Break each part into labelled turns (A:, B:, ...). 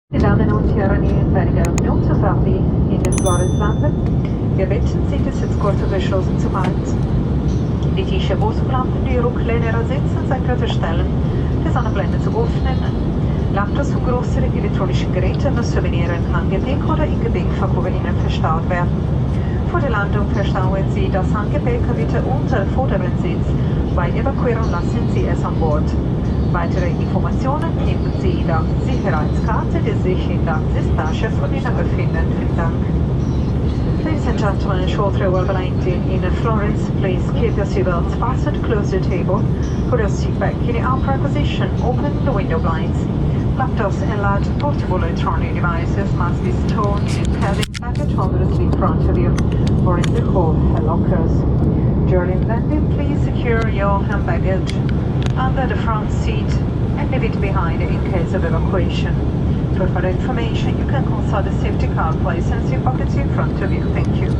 A: Meine Damen und Herren, in wenigen Minuten sind wir in der Florence landen. Wir bitten Sie, den Sitzgurt geschlossen zu halten. Die Tische Bodenlampen, die Rücklehner sitzen, senkrechte Stellen, die Sonnenblende zu öffnen. Laptops und größere elektronische Geräte müssen in ihren Handgepäck oder im Gepäckfach über Ihnen verstaut werden. Vor der Landung verstauen Sie das Handgepäck bitte unter dem vorderen Sitz. Bei Evakuierung lassen Sie es an Bord. Weitere Informationen finden Sie in der Sicherheitskarte, die sich in der Sitztasche von Ihnen befindet. Vielen Dank. Ladies and gentlemen, shortly we'll be landing in Florence. Please keep your seatbelts fastened close to the table. Put your seat back in the upright position. Open the window blinds. Laptops and large portable electronic devices must be stored in cabin baggage holders in front of you or in the hold lockers. During landing, please secure your hand baggage under the front seat and leave it behind in case of evacuation. For further information, you can consult the safety card placed in your pocket in front of you. Thank you.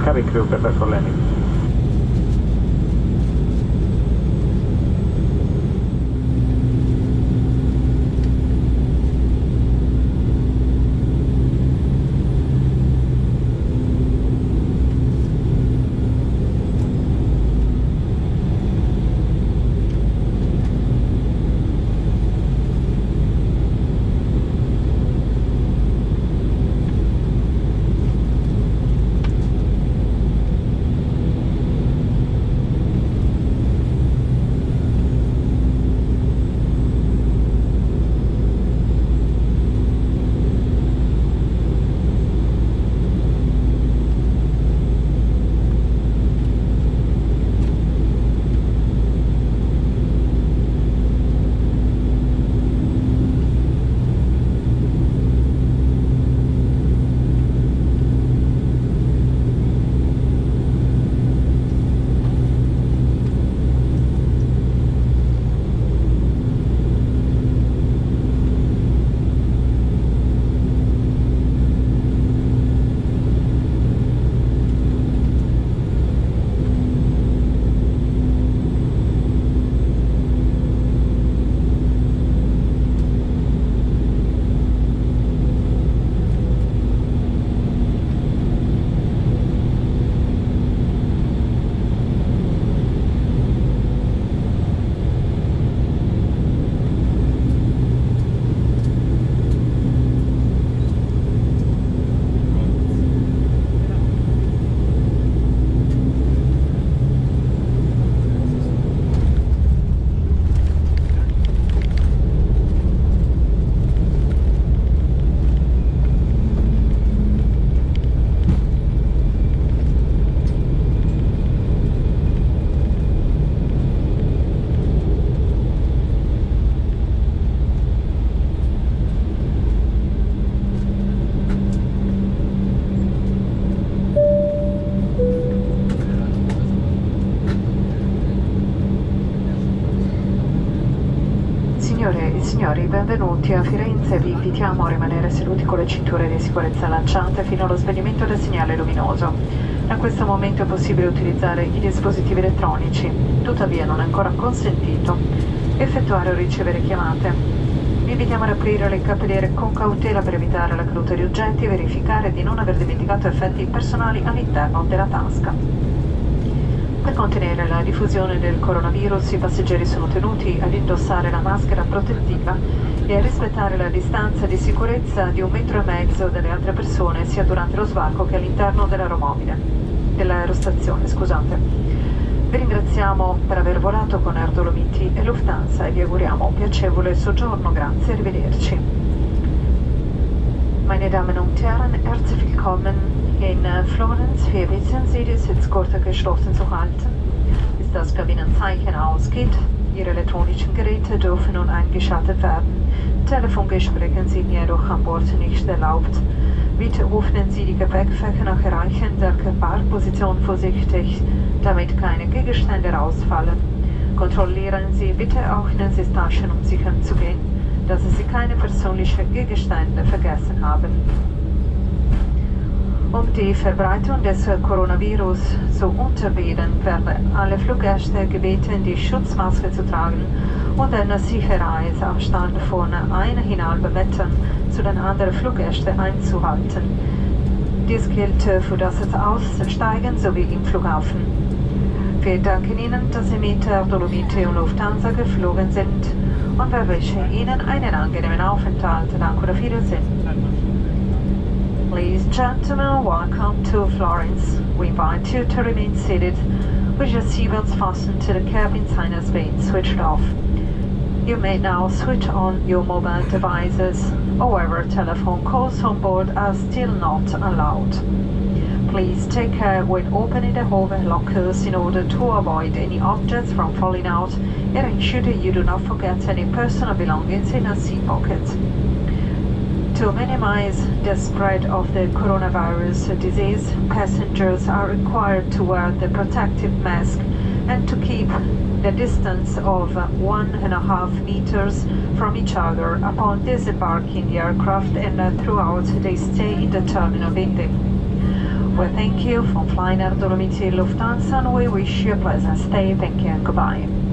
B: Cabin crew prepare for landing.
A: signori, benvenuti a Firenze. Vi invitiamo a rimanere seduti con le cinture di sicurezza lanciate fino allo spegnimento del segnale luminoso. Da questo momento è possibile utilizzare i dispositivi elettronici, tuttavia non è ancora consentito effettuare o ricevere chiamate. Vi invitiamo ad aprire le cappelliere con cautela per evitare la caduta di oggetti e verificare di non aver dimenticato effetti personali all'interno della tasca. Per contenere la diffusione del coronavirus, i passeggeri sono tenuti ad indossare la maschera protettiva e a rispettare la distanza di sicurezza di 1,5 metri dalle altre persone sia durante lo sbarco che all'interno dell'aerostazione. Vi ringraziamo per aver volato con Air Dolomiti e Lufthansa e vi auguriamo un piacevole soggiorno. Grazie, arrivederci. Meine Damen und Herren, herzlich willkommen in Florence. Wir bitten Sie, die Sitzgurte geschlossen zu halten, bis das Kabinenzeichen ausgeht. Ihre elektronischen Geräte dürfen nun eingeschaltet werden. Telefongespräche sind jedoch an Bord nicht erlaubt. Bitte öffnen Sie die Gepäckfächer nach Erreichen der Gefahrposition vorsichtig, damit keine Gegenstände rausfallen. Kontrollieren Sie bitte auch in den Sitztaschen, um sicher zu gehen, dass Sie keine persönlichen Gegenstände vergessen haben. Um die Verbreitung des Coronavirus zu unterbinden, werden alle Fluggäste gebeten, die Schutzmaske zu tragen und einen Sicherheitsabstand von 1,5 Metern zu den anderen Fluggästen einzuhalten. Dies gilt für das Aussteigen sowie im Flughafen. Wir danken Ihnen, dass Sie mit Dolomiti und Lufthansa geflogen sind und wir wünschen Ihnen einen angenehmen Aufenthalt. Danke und auf Wiedersehen. Ladies and gentlemen, welcome to Florence. We invite you to remain seated with your seatbelts fastened to the cabin sign has been switched off. You may now switch on your mobile devices. However, telephone calls on board are still not allowed. Please take care when opening the overhead lockers in order to avoid any objects from falling out and ensure that you do not forget any personal belongings in a seat pocket. To minimize the spread of the coronavirus disease, passengers are required to wear the protective mask and to keep the distance of 1.5 meters from each other upon disembarking the aircraft and throughout their stay in the terminal building. We thank you for flying Air Dolomiti Lufthansa and we wish you a pleasant stay. Thank you and goodbye.